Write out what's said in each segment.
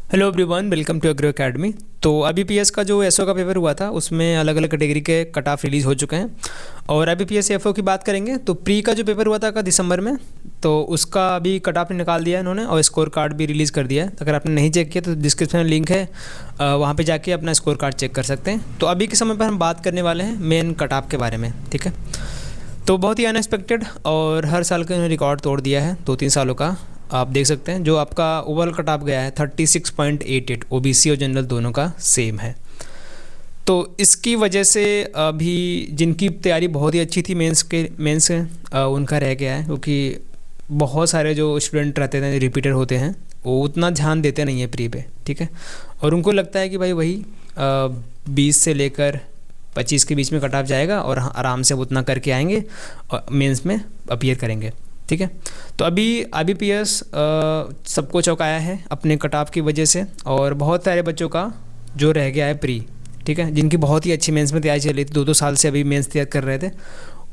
Hello everyone, welcome to agro academy. तो अभी PS का जो एसओ का पेपर हुआ था उसमें अलग अलग कैटेगरी के कट ऑफ रिलीज़ हो चुके हैं। और अभी पीएस एफओ की बात करेंगे तो प्री का जो पेपर हुआ था दिसंबर में, तो उसका अभी कट ऑफ निकाल दिया है इन्होंने और स्कोर कार्ड भी रिलीज़ कर दिया है। अगर आपने नहीं चेक किया तो डिस्क्रिप्शन में लिंक है, वहाँ पे जाके अपना स्कोर कार्ड चेक कर सकते हैं। तो अभी के समय पर हम बात करने वाले हैं मेन कट ऑफ के बारे में, ठीक है। तो बहुत ही अनएक्सपेक्टेड और हर साल का इन्होंने रिकॉर्ड तोड़ दिया है 2-3 सालों का। आप देख सकते हैं जो आपका ओवरऑल कट ऑफ गया है 36.88, ओबीसी और जनरल दोनों का सेम है। तो इसकी वजह से अभी जिनकी तैयारी बहुत ही अच्छी थी मेंस उनका रह गया है, क्योंकि बहुत सारे जो स्टूडेंट रहते हैं रिपीटर होते हैं वो उतना ध्यान देते नहीं है प्री पे, ठीक है। और उनको लगता है कि भाई वही 20 से लेकर 25 के बीच में कट ऑफ जाएगा और आराम से वो उतना करके आएंगे और मेंस में अपीयर करेंगे, ठीक है। तो अभी IBPS सबको चौंकाया है अपने कट ऑफ की वजह से, और बहुत सारे बच्चों का जो रह गया है प्री, ठीक है, जिनकी बहुत ही अच्छी मेंस में तैयारी चल रही थी, 2-2 साल से अभी मेंस तैयार कर रहे थे,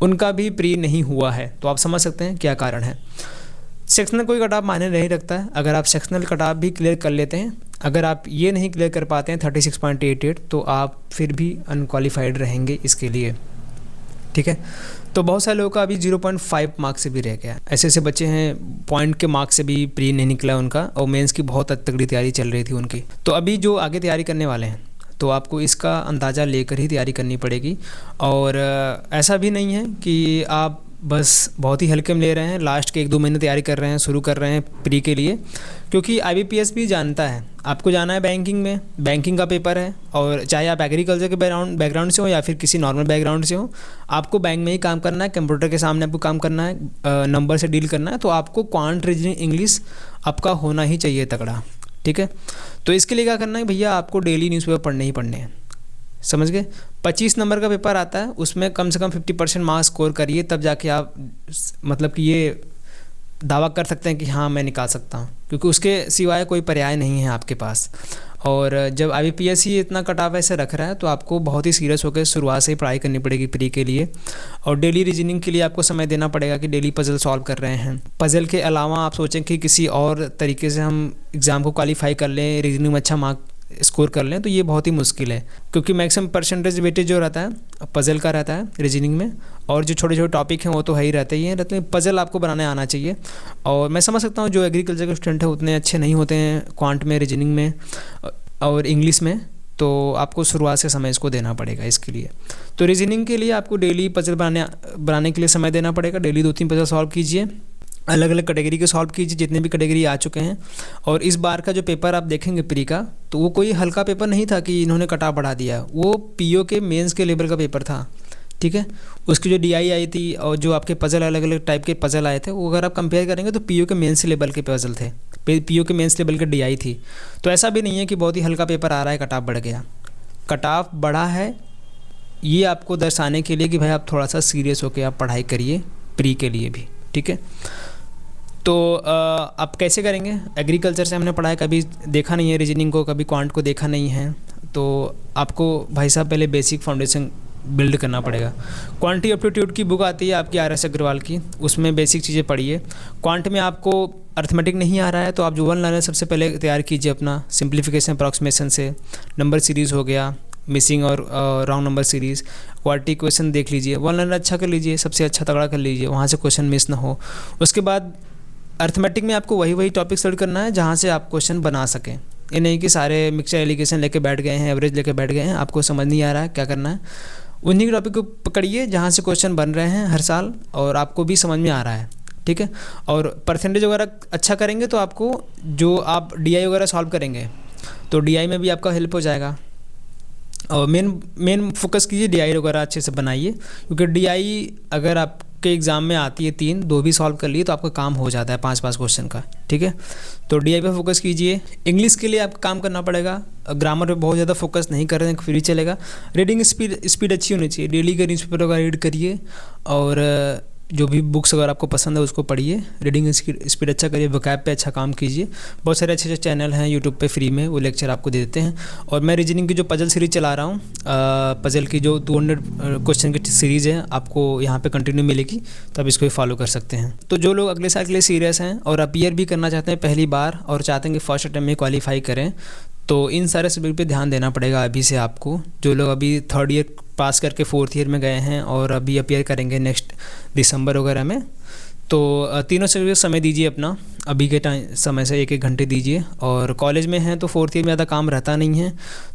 उनका भी प्री नहीं हुआ है। तो आप समझ सकते हैं क्या कारण है। सेक्शनल कोई कट ऑफ मायने नहीं रखता है। अगर आप सेक्शनल कट ऑफ भी क्लियर कर लेते हैं, अगर आप ये नहीं क्लियर कर पाते हैं 36.88, तो आप फिर भी अनक्वालिफाइड रहेंगे इसके लिए, ठीक है। तो बहुत सारे लोगों का अभी 0.5 मार्क्स से भी रह गया। ऐसे ऐसे बच्चे हैं पॉइंट के मार्क्स से भी प्री नहीं निकला उनका, और मेंस की बहुत तगड़ी तैयारी चल रही थी उनकी। तो अभी जो आगे तैयारी करने वाले हैं तो आपको इसका अंदाज़ा लेकर ही तैयारी करनी पड़ेगी। और ऐसा भी नहीं है कि आप बस बहुत ही हल्के में ले रहे हैं, लास्ट के 1-2 महीने तैयारी कर रहे हैं, शुरू कर रहे हैं प्री के लिए, क्योंकि IBPS भी जानता है आपको जाना है बैंकिंग में, बैंकिंग का पेपर है। और चाहे आप एग्रीकल्चर के बैकग्राउंड से हो या फिर किसी नॉर्मल बैकग्राउंड से हो, आपको बैंक में ही काम करना है, कंप्यूटर के सामने आपको काम करना है, नंबर से डील करना है। तो आपको क्वांट रीजनिंग इंग्लिश आपका होना ही चाहिए तगड़ा, ठीक है। तो इसके लिए क्या करना है भैया, आपको डेली न्यूज़पेपर पढ़ने ही पढ़ने हैं, समझ गए। 25 नंबर का पेपर आता है, उसमें कम से कम 50% मार्क्स स्कोर करिए, तब जाके आप मतलब कि ये दावा कर सकते हैं कि हाँ मैं निकाल सकता हूँ, क्योंकि उसके सिवाय कोई पर्याय नहीं है आपके पास। और जब IBPS ही इतना कट ऑफ ऐसे रख रहा है तो आपको बहुत ही सीरियस होकर शुरुआत से ही पढ़ाई करनी पड़ेगी प्री के लिए। और डेली रीजनिंग के लिए आपको समय देना पड़ेगा कि डेली पजल सॉल्व कर रहे हैं। पजल के अलावा आप सोचें कि किसी और तरीके से हम एग्ज़ाम को क्वालिफाई कर लें, रीजनिंग में अच्छा मार्क स्कोर कर लें, तो ये बहुत ही मुश्किल है, क्योंकि मैक्सिमम परसेंटेज वेटेज जो रहता है पजल का रहता है रीजनिंग में। और जो छोटे छोटे टॉपिक हैं वो तो है ही रहते ही हैं, रहते हैं। पजल आपको बनाने आना चाहिए। और मैं समझ सकता हूँ जो एग्रीकल्चर के स्टूडेंट हैं उतने अच्छे नहीं होते हैं क्वांट में, रीजनिंग में और इंग्लिश में, तो आपको शुरुआत से समय इसको देना पड़ेगा इसके लिए। तो रीजनिंग के लिए आपको डेली पजल बनाने के लिए समय देना पड़ेगा। डेली 2-3 पजल सॉल्व कीजिए, अलग अलग कैटेगरी के सॉल्व कीजिए जितने भी कैटेगरी आ चुके हैं। और इस बार का जो पेपर आप देखेंगे प्री का, तो वो कोई हल्का पेपर नहीं था कि इन्होंने कट ऑफ बढ़ा दिया, वो PO के मेंस के लेवल का पेपर था, ठीक है। उसकी जो DI आई थी और जो आपके पजल अलग अलग टाइप के पजल आए थे, वो अगर आप कंपेयर करेंगे तो PO के मेंस लेवल के पजल थे, PO के मेंस लेवल के DI थी। तो ऐसा भी नहीं है कि बहुत ही हल्का पेपर आ रहा है कट ऑफ बढ़ गया। कट ऑफ बढ़ा है ये आपको दर्शाने के लिए कि भाई आप थोड़ा सा सीरियस होकर आप पढ़ाई करिए प्री के लिए भी, ठीक है। तो आप कैसे करेंगे, एग्रीकल्चर से हमने पढ़ाई कभी देखा नहीं है, रीजनिंग को कभी क्वांट को देखा नहीं है, तो आपको भाई साहब पहले बेसिक फाउंडेशन बिल्ड करना पड़ेगा। क्वांटिटी एप्टीट्यूड की बुक आती है आपकी RS अग्रवाल की, उसमें बेसिक चीज़ें पढ़िए। क्वांट में आपको अर्थमेटिक नहीं आ रहा है तो आप जो वन लाइनर सबसे पहले तैयार कीजिए अपना, सिंप्लीफिकेशन अप्रॉक्सीमेशन से, नंबर सीरीज़ हो गया, मिसिंग और wrong number series, quality equation देख लीजिए, वन लाइनर अच्छा कर लीजिए, सबसे अच्छा तगड़ा कर लीजिए, वहाँ से क्वेश्चन मिस ना हो। उसके बाद अर्थमेटिक में आपको वही टॉपिक सेलेक्ट करना है जहाँ से आप क्वेश्चन बना सकें। ये नहीं कि सारे मिक्सचर एलिगेशन लेके बैठ गए हैं, एवरेज लेके बैठ गए हैं, आपको समझ नहीं आ रहा है क्या करना है। उन्हीं के टॉपिक को पकड़िए जहाँ से क्वेश्चन बन रहे हैं हर साल और आपको भी समझ में आ रहा है, ठीक है। और परसेंटेज वगैरह अच्छा करेंगे तो आपको जो आप DI वगैरह सॉल्व करेंगे तो DI में भी आपका हेल्प हो जाएगा। और मेन फोकस कीजिए DI वगैरह अच्छे से बनाइए, क्योंकि DI अगर आपके एग्ज़ाम में आती है 3, 2 भी सॉल्व कर लिए तो आपका काम हो जाता है 5-5 क्वेश्चन का, ठीक है। तो DI पे फोकस कीजिए। इंग्लिश के लिए आपको काम करना पड़ेगा, ग्रामर पे बहुत ज़्यादा फोकस नहीं कर रहे हैं फिर चलेगा। रीडिंग स्पीड अच्छी होनी चाहिए, डेली का न्यूज़पेपर वगैरह रीड करिए और जो भी बुक्स अगर आपको पसंद है उसको पढ़िए, रीडिंग स्पीड अच्छा करिए, वोकैब पे अच्छा काम कीजिए। बहुत सारे अच्छे अच्छे चैनल हैं यूट्यूब पे फ्री में, वो लेक्चर आपको दे देते हैं। और मैं रीजनिंग की जो पजल सीरीज चला रहा हूँ, पजल की जो 200 क्वेश्चन की सीरीज़ है, आपको यहाँ पे कंटिन्यू मिलेगी, तो आप इसको भी फॉलो कर सकते हैं। तो जो लोग अगले साल के लिए सीरियस हैं और अपीयर भी करना चाहते हैं पहली बार और चाहते हैं कि फर्स्ट अटेम्प्ट में क्वालिफाई करें, तो इन सारे सब्जेक्ट पे ध्यान देना पड़ेगा अभी से आपको। जो लोग अभी थर्ड ईयर पास करके फोर्थ ईयर में गए हैं और अभी अपीयर करेंगे नेक्स्ट दिसंबर वगैरह में, तो तीनों सब्जेक्ट समय दीजिए अपना, अभी के टाइम समय से 1-1 घंटे दीजिए। और कॉलेज में हैं तो फोर्थ ईयर में ज़्यादा काम रहता नहीं है,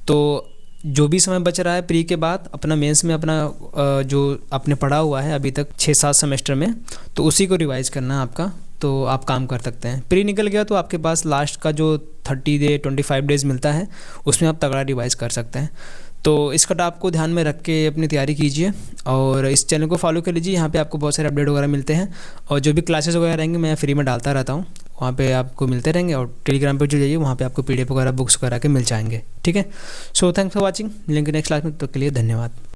तो जो भी समय बच रहा है प्री के बाद अपना मेंस में अपना जो आपने पढ़ा हुआ है अभी तक 6-7 सेमेस्टर में, तो उसी को रिवाइज करना है आपका, तो आप काम कर सकते हैं। प्री निकल गया तो आपके पास लास्ट का जो 25 डेज़ मिलता है उसमें आप तगड़ा रिवाइज कर सकते हैं। तो इस कट आपको ध्यान में रख के अपनी तैयारी कीजिए और इस चैनल को फॉलो कर लीजिए। यहाँ पे आपको बहुत सारे अपडेट वगैरह मिलते हैं और जो भी क्लासेस वगैरह रहेंगे मैं फ्री में डालता रहता हूँ, वहाँ पे आपको मिलते रहेंगे। और टेलीग्राम पे जुड़ जाइए, वहाँ पे आपको PDF वगैरह बुक्स वगैरह के मिल जाएंगे। ठीक है, सो थैंक्स फॉर वॉचिंग, मिलेंगे नेक्स्ट क्लास में, तो के लिए धन्यवाद।